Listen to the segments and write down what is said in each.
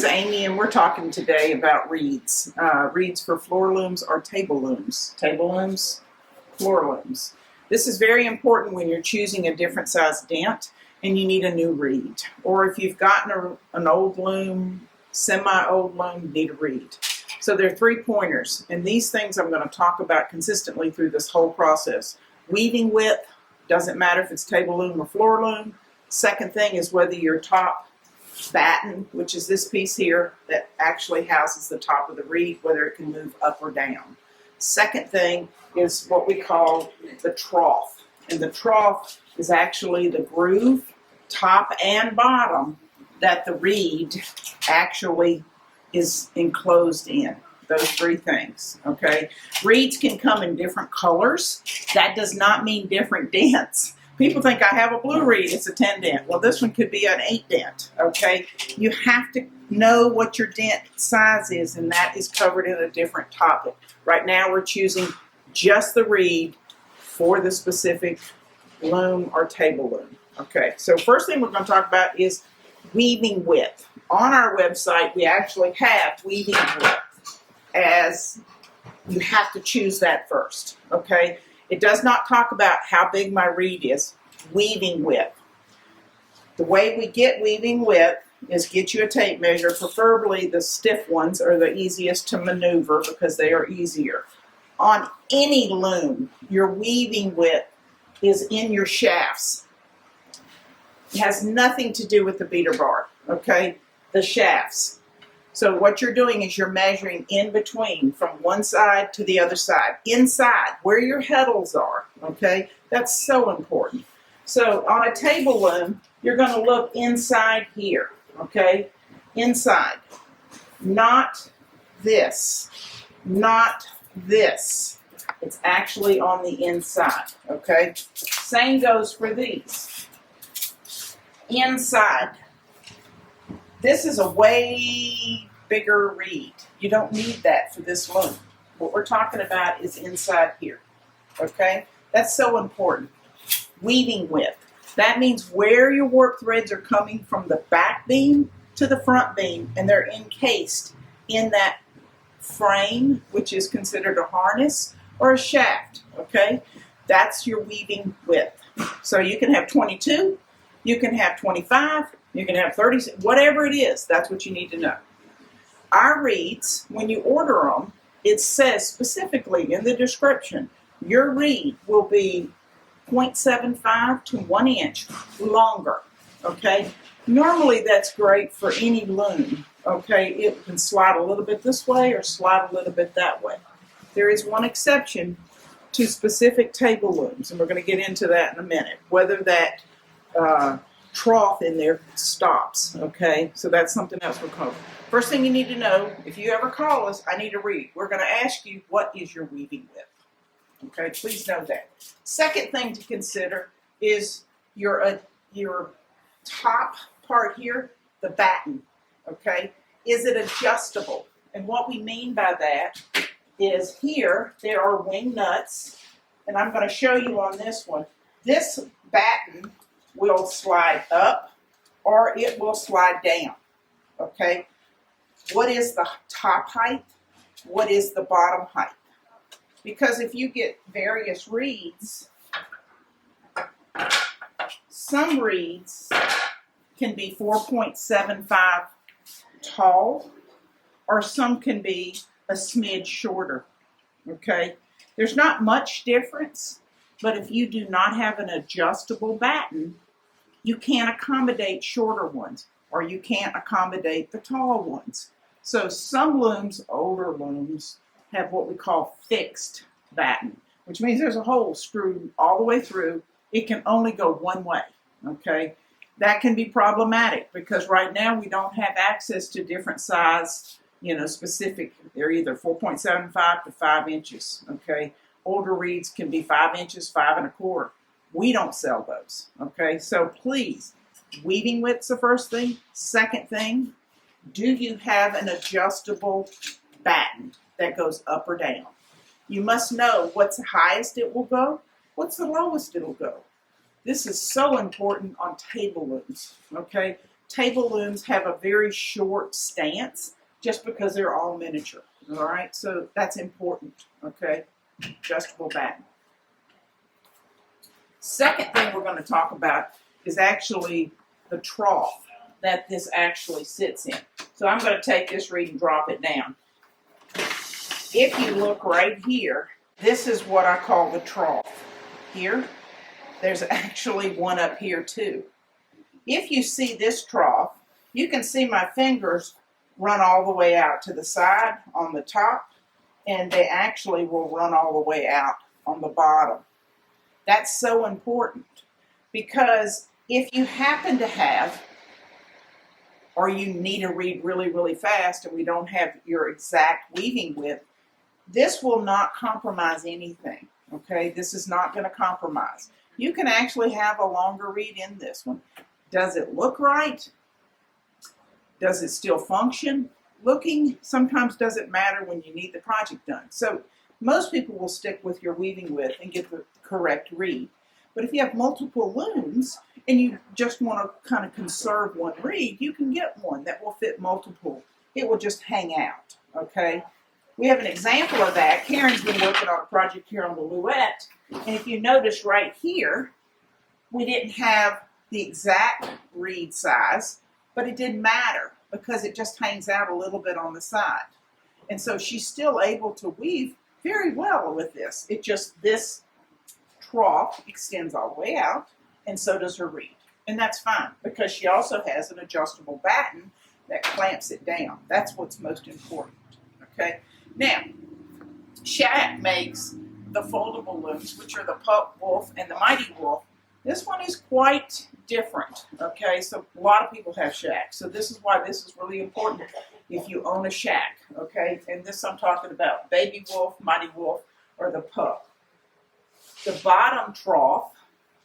is Amy, and we're talking today about reeds. Reeds for floor looms or table looms. Table looms, floor looms. This is very important when you're choosing a different size dent and you need a new reed. Or if you've gotten an old loom, semi-old loom, you need a reed. So there are 3 pointers, and these things I'm going to talk about consistently through this whole process. Weaving width, doesn't matter if it's table loom or floor loom. Second thing is whether your top batten, which is this piece here that actually houses the top of the reed, whether it can move up or down. Second thing is what we call the trough. And the trough is actually the groove, top and bottom, that the reed actually is enclosed in. Those 3 things, okay? Reeds can come in different colors. That does not mean different dents. People think I have a blue reed, it's a 10 dent. Well, this one could be an 8 dent, okay? You have to know what your dent size is, and that is covered in a different topic. Right now we're choosing just the reed for the specific loom or table loom, okay? So first thing we're going to talk about is weaving width. On our website, we actually have weaving width, as you have to choose that first, okay? It does not talk about how big my reed is. Weaving width. The way we get weaving width is get you a tape measure. Preferably the stiff ones are the easiest to maneuver because they are easier. On any loom, your weaving width is in your shafts. It has nothing to do with the beater bar, okay? The shafts. So what you're doing is you're measuring in between from one side to the other side, inside, where your heddles are, okay? That's so important. So on a table loom, you're going to look inside here, okay? Inside. Not this. Not this. It's actually on the inside, okay? Same goes for these. Inside. This is a way bigger reed. You don't need that for this loom. What we're talking about is inside here, okay? That's so important. Weaving width. That means where your warp threads are coming from the back beam to the front beam, and they're encased in that frame, which is considered a harness or a shaft, okay? That's your weaving width. So you can have 22, you can have 25, you can have 30, whatever it is, that's what you need to know. Our reeds, when you order them, it says specifically in the description, your reed will be 0.75 to 1 inch longer, okay? Normally that's great for any loom, okay? It can slide a little bit this way or slide a little bit that way. There is one exception to specific table looms, and we're going to get into that in a minute, whether that trough in there stops, okay? So that's something else we'll cover. First thing you need to know, if you ever call us, I need a reed. We're going to ask you, what is your weaving width? Okay, please know that. Second thing to consider is your top part here, the batten, okay? Is it adjustable? And what we mean by that is here, there are wing nuts, and I'm going to show you on this one. This batten will slide up or it will slide down, okay? What is the top height? What is the bottom height? Because if you get various reeds, some reeds can be 4.75 tall, or some can be a smidge shorter, okay? There's not much difference, but if you do not have an adjustable batten, you can't accommodate shorter ones, or you can't accommodate the tall ones. So some looms, older looms, have what we call fixed batten, which means there's a hole screwed all the way through. It can only go one way, okay? That can be problematic because right now we don't have access to different size, specific. They're either 4.75 to 5 inches, okay? Older reeds can be 5 inches, 5 1/4. We don't sell those, okay? So please, weaving width's the first thing. Second thing, do you have an adjustable batten that goes up or down? You must know what's the highest it will go, what's the lowest it'll go. This is so important on table looms, okay? table looms have a very short stance just because they're all miniature. All right, so that's important. Okay, adjustable batten. Second thing we're going to talk about is actually the trough that this actually sits in. So I'm going to take this reed and drop it down. If you look right here, this is what I call the trough. Here, there's actually one up here too. If you see this trough, you can see my fingers run all the way out to the side on the top, and they actually will run all the way out on the bottom. That's so important because if you happen to have, or you need a reed really, really fast and we don't have your exact weaving width, this will not compromise anything, okay? This is not going to compromise. You can actually have a longer reed in this one. Does it look right? Does it still function? Looking sometimes doesn't matter when you need the project done. So most people will stick with your weaving width and get the correct reed. But if you have multiple looms and you just want to kind of conserve one reed, you can get one that will fit multiple. It will just hang out, okay? We have an example of that. Karen's been working on a project here on the Louette, and if you notice right here, we didn't have the exact reed size, but it didn't matter because it just hangs out a little bit on the side. And so she's still able to weave very well with this. It just, this trough extends all the way out, and so does her reed. And that's fine because she also has an adjustable batten that clamps it down. That's what's most important, okay? Now, Shack makes the foldable looms, which are the Pup Wolf and the Mighty Wolf. This one is quite different, okay? So a lot of people have Shack. So this is why this is really important if you own a Shack, okay? And this I'm talking about Baby Wolf, Mighty Wolf, or the Pup. The bottom trough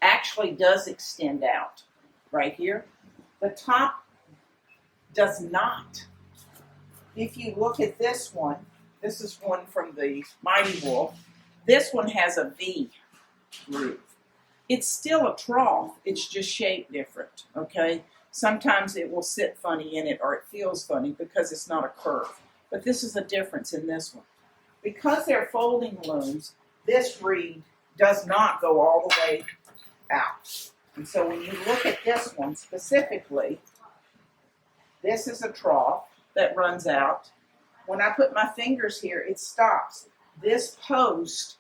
actually does extend out right here. The top does not. If you look at this one, this is one from the Mighty Wolf. This one has a V groove. It's still a trough, it's just shaped different, okay? Sometimes it will sit funny in it or it feels funny because it's not a curve. But this is a difference in this one. Because they're folding looms, this reed does not go all the way out. And so when you look at this one specifically, this is a trough that runs out. When I put my fingers here, it stops. This post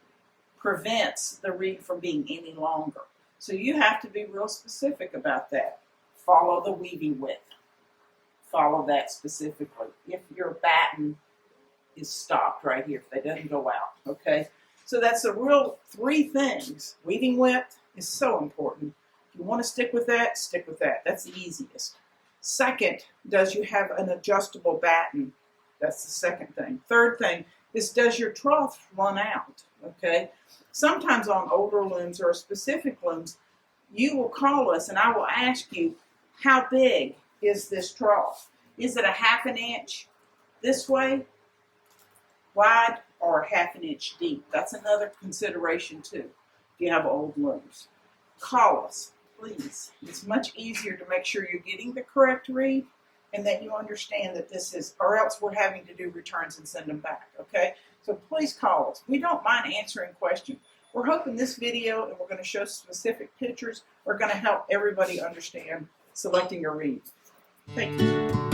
prevents the reed from being any longer. So you have to be real specific about that. Follow the weaving width. Follow that specifically. If your batten is stopped right here, if it doesn't go out, okay? So that's the real three things. Weaving width is so important. If you want to stick with that, stick with that. That's the easiest. Second, does you have an adjustable batten? That's the second thing. Third thing is, does your trough run out? Okay. Sometimes on older looms or specific looms, you will call us and I will ask you, how big is this trough? Is it a 1/2 inch this way, wide, or a 1/2 inch deep? That's another consideration too, if you have old looms. Call us, please. It's much easier to make sure you're getting the correct reed and that you understand that this is, or else we're having to do returns and send them back, okay? So please call us. We don't mind answering questions. We're hoping this video, and we're going to show specific pictures, are going to help everybody understand selecting a reed. Thank you.